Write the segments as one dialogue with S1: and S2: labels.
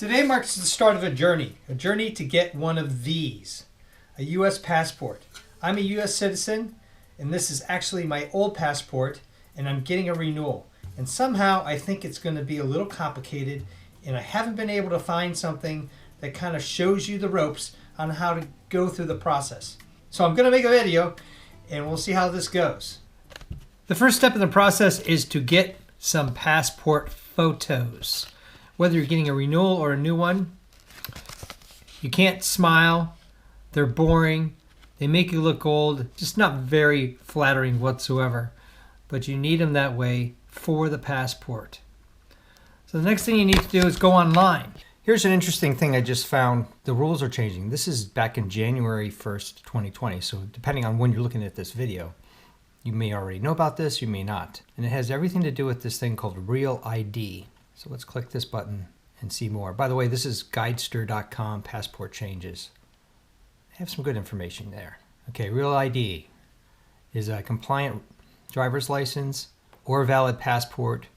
S1: Today marks the start of a journey to get one of these, a U.S. passport. I'm a U.S. citizen, and this is actually my old passport, and I'm getting a renewal. And somehow I think it's going to be a little complicated, and I haven't been able to find something that kind of shows you the ropes on how to go through the process. So I'm going to make a video, and we'll see how this goes. The first step in the process is to get some passport photos. Whether you're getting a renewal or a new one, you can't smile, they're boring, they make you look old, just not very flattering whatsoever, but you need them that way for the passport. So the next thing you need to do is go online. Here's an interesting thing I just found. The rules are changing. This is back in January 1st, 2020, so depending on when you're looking at this video, you may already know about this, you may not. And it has everything to do with this thing called Real ID. So let's click this button and see more. By the way, this is guidester.com, passport changes. I have some good information there. Okay, Real ID is a compliant driver's license or valid passport,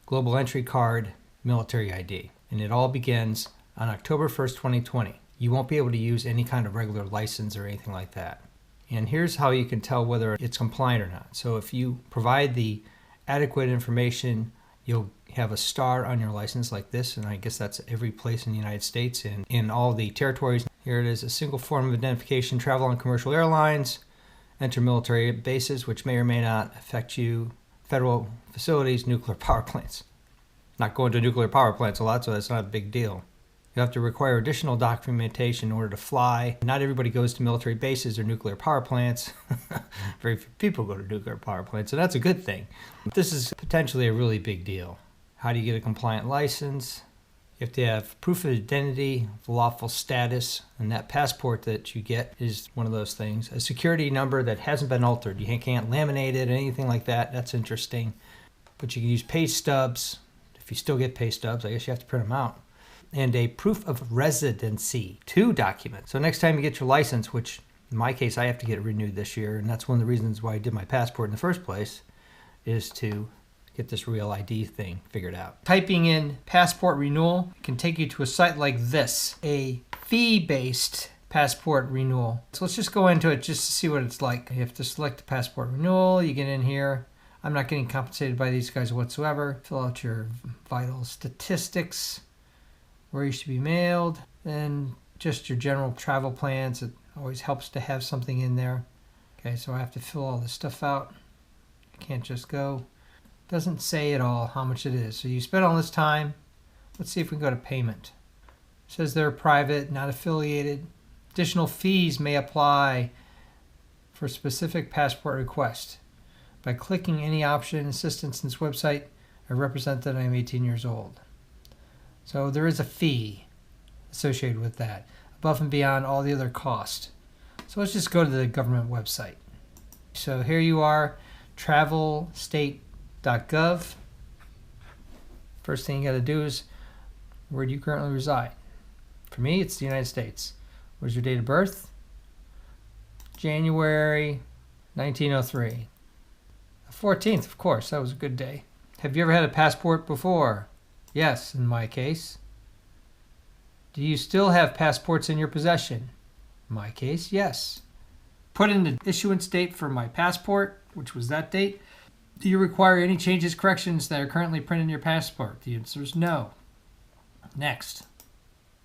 S1: global entry card, military ID. And it all begins on October 1st, 2020. You won't be able to use any kind of regular license or anything like that. And here's how you can tell whether it's compliant or not. So if you provide the adequate information, you'll have a star on your license like this, and I guess that's every place in the United States and in all the territories. Here it is, a single form of identification, travel on commercial airlines, enter military bases, which may or may not affect you, federal facilities, nuclear power plants. Not going to nuclear power plants a lot, so that's not a big deal. You have to require additional documentation in order to fly. Not everybody goes to military bases or nuclear power plants. Very few people go to nuclear power plants, so that's a good thing. This is potentially a really big deal. How do you get a compliant license? You have to have proof of identity, lawful status, and that passport that you get is one of those things. A security number that hasn't been altered. You can't laminate it or anything like that. That's interesting. But you can use pay stubs. If you still get pay stubs, I guess you have to print them out. And a proof of residency, 2 documents. So next time you get your license, which in my case I have to get it renewed this year, and that's one of the reasons why I did my passport in the first place, is to get this Real ID thing figured out. Typing in passport renewal can take you to a site like this, a fee-based passport renewal. So let's just go into it just to see what it's like. You have to select the passport renewal, you get in here. I'm not getting compensated by these guys whatsoever. Fill out your vital statistics, where you should be mailed, and just your general travel plans. It always helps to have something in there. Okay, so I have to fill all this stuff out. I can't just go. Doesn't say at all how much it is. So you spend all this time. Let's see if we can go to payment. It says they're private, not affiliated. Additional fees may apply for specific passport request. By clicking any option, assistance in this website, I represent that I'm 18 years old. So there is a fee associated with that, above and beyond all the other costs. So let's just go to the government website. So here you are, travelstate.gov. First thing you got to do is, where do you currently reside? For me, it's the United States. What's your date of birth? January 1903. The 14th, of course, that was a good day. Have you ever had a passport before? Yes, in my case. Do you still have passports in your possession? In my case, yes. Put in the issuance date for my passport, which was that date. Do you require any changes, corrections that are currently printed in your passport? The answer is no. Next,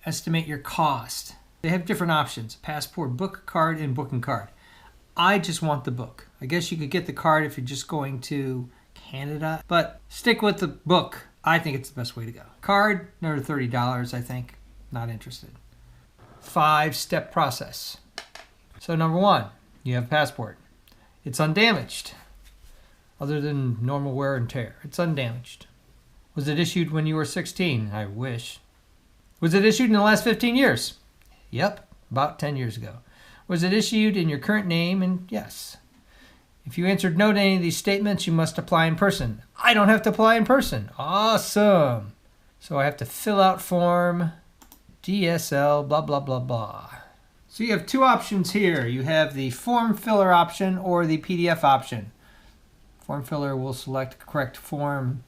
S1: estimate your cost. They have different options, passport book card and booking card. I just want the book. I guess you could get the card if you're just going to Canada, but stick with the book. I think it's the best way to go. Card, another $30, I think. Not interested. 5-step process. So number 1, you have a passport. It's undamaged, other than normal wear and tear. It's undamaged. Was it issued when you were 16? I wish. Was it issued in the last 15 years? Yep, about 10 years ago. Was it issued in your current name? And yes. If you answered no to any of these statements, you must apply in person. I don't have to apply in person. Awesome. So I have to fill out form DSL blah, blah, blah, blah. So you have 2 options here. You have the form filler option or the PDF option. Form filler will select correct form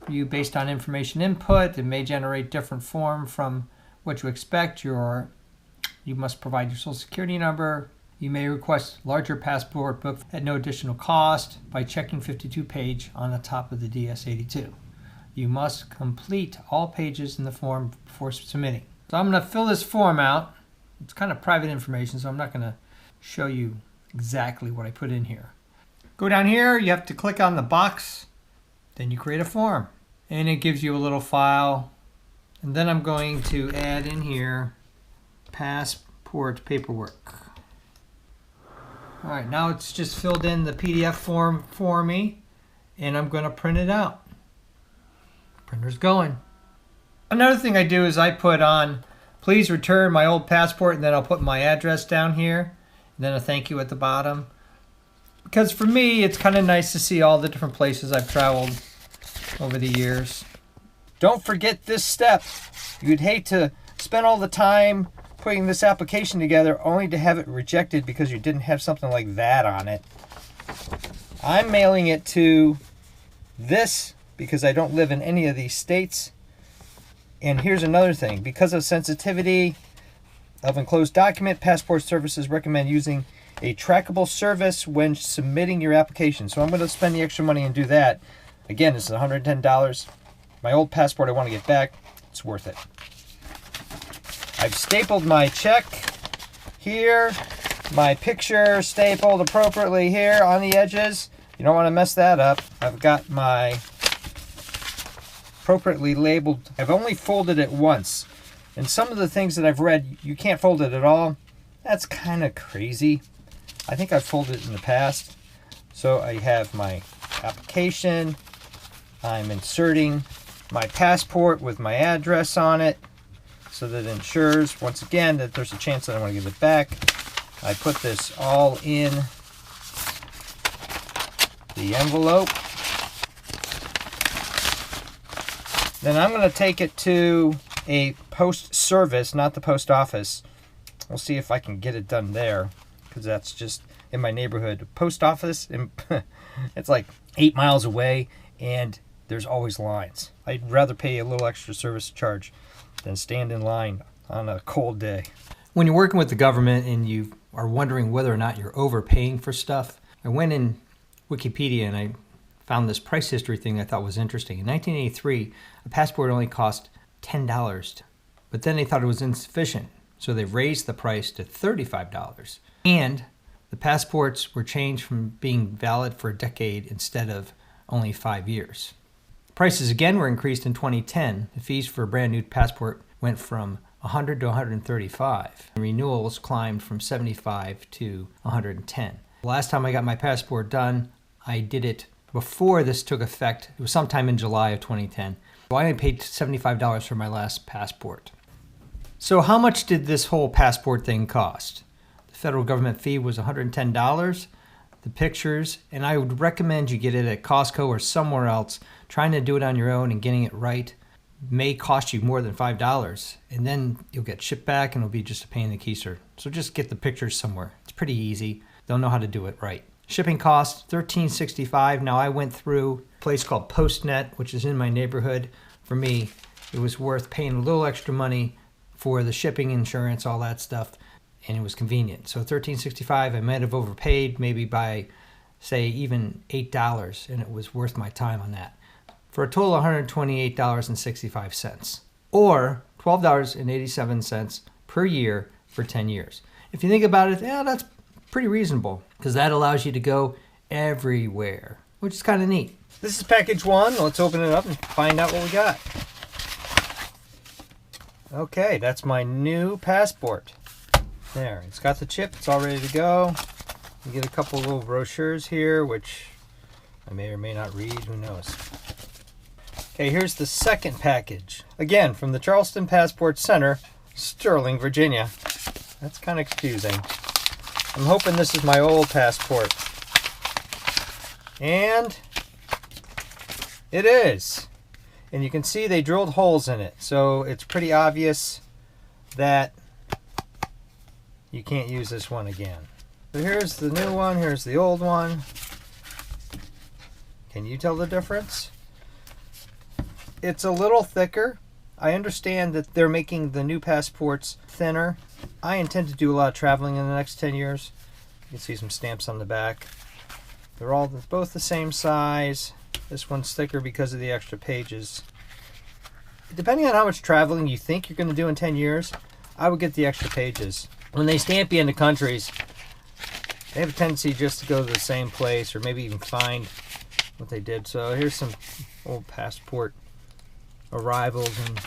S1: you based on information input. It may generate different form from what you expect. You must provide your social security number. You may request larger passport book at no additional cost by checking 52 page on the top of the DS-82. You must complete all pages in the form before submitting. So I'm going to fill this form out. It's kind of private information, so I'm not going to show you exactly what I put in here. Go down here, you have to click on the box, then you create a form. And it gives you a little file. And then I'm going to add in here passport paperwork. All right, now it's just filled in the PDF form for me, and I'm going to print it out. Printer's going. Another thing I do is I put on, please return my old passport, and then I'll put my address down here, and then a thank you at the bottom. Because for me, it's kind of nice to see all the different places I've traveled over the years. Don't forget this step. You'd hate to spend all the time putting this application together only to have it rejected because you didn't have something like that on it. I'm mailing it to this because I don't live in any of these states. And here's another thing. Because of sensitivity of enclosed document, Passport Services recommend using a trackable service when submitting your application. So I'm going to spend the extra money and do that. Again, this is $110. My old passport I want to get back. It's worth it. I've stapled my check here. My picture stapled appropriately here on the edges. You don't want to mess that up. I've got my appropriately labeled. I've only folded it once. And some of the things that I've read, you can't fold it at all. That's kind of crazy. I think I've folded it in the past. So I have my application. I'm inserting my passport with my address on it so that it ensures, once again, that there's a chance that I want to give it back. I put this all in the envelope. Then I'm going to take it to a post service, not the post office. We'll see if I can get it done there, because that's just in my neighborhood. Post office, it's like 8 miles away, and there's always lines. I'd rather pay a little extra service charge than stand in line on a cold day. When you're working with the government and you are wondering whether or not you're overpaying for stuff, I went in Wikipedia and I found this price history thing I thought was interesting. In 1983, a passport only cost $10, but then they thought it was insufficient, so they raised the price to $35. And the passports were changed from being valid for a decade instead of only 5 years. Prices again were increased in 2010. The fees for a brand new passport went from $100 to $135. Renewals climbed from $75 to $110. The last time I got my passport done, I did it before this took effect. It was sometime in July of 2010. So I only paid $75 for my last passport. So how much did this whole passport thing cost? The federal government fee was $110. The pictures, and I would recommend you get it at Costco or somewhere else. Trying to do it on your own and getting it right may cost you more than $5, and then you'll get shipped back and it'll be just a pain in the keister. So just get the pictures somewhere. It's pretty easy. They'll know how to do it right. Shipping costs $13.65. Now I went through a place called PostNet, which is in my neighborhood. For me, it was worth paying a little extra money for the shipping, insurance, all that stuff, and it was convenient. So $13.65, I might have overpaid maybe by, say, even $8, and it was worth my time on that. For a total of $128.65, or $12.87 per year for 10 years. If you think about it, yeah, that's pretty reasonable, because that allows you to go everywhere, which is kind of neat. This is package one. Let's open it up and find out what we got. Okay, that's my new passport. There, it's got the chip. It's all ready to go. You get a couple little brochures here, which I may or may not read. Who knows? Okay, here's the second package. Again, from the Charleston Passport Center, Sterling, Virginia. That's kind of confusing. I'm hoping this is my old passport. And it is. And you can see they drilled holes in it. So it's pretty obvious that you can't use this one again. So here's the new one. Here's the old one. Can you tell the difference? It's a little thicker. I understand that they're making the new passports thinner. I intend to do a lot of traveling in the next 10 years. You can see some stamps on the back. They're all both the same size. This one's thicker because of the extra pages. Depending on how much traveling you think you're going to do in 10 years, I would get the extra pages. When they stamp you into countries, they have a tendency just to go to the same place or maybe even find what they did. So here's some old passport arrivals and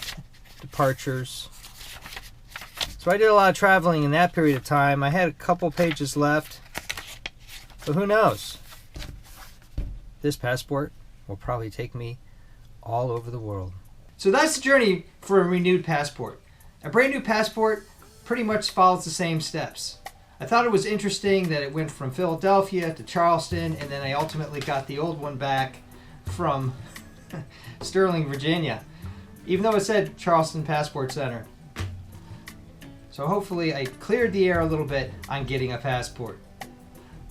S1: departures. So I did a lot of traveling in that period of time. I had a couple pages left, but who knows? This passport will probably take me all over the world. So that's the journey for a renewed passport. A brand new passport pretty much follows the same steps. I thought it was interesting that it went from Philadelphia to Charleston, and then I ultimately got the old one back from Sterling, Virginia, even though it said Charleston Passport Center. So hopefully I cleared the air a little bit on getting a passport.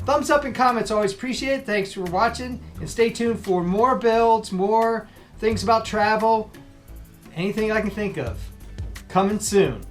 S1: Thumbs up and comments, always appreciated. Thanks for watching, and stay tuned for more builds, more things about travel, anything I can think of. Coming soon.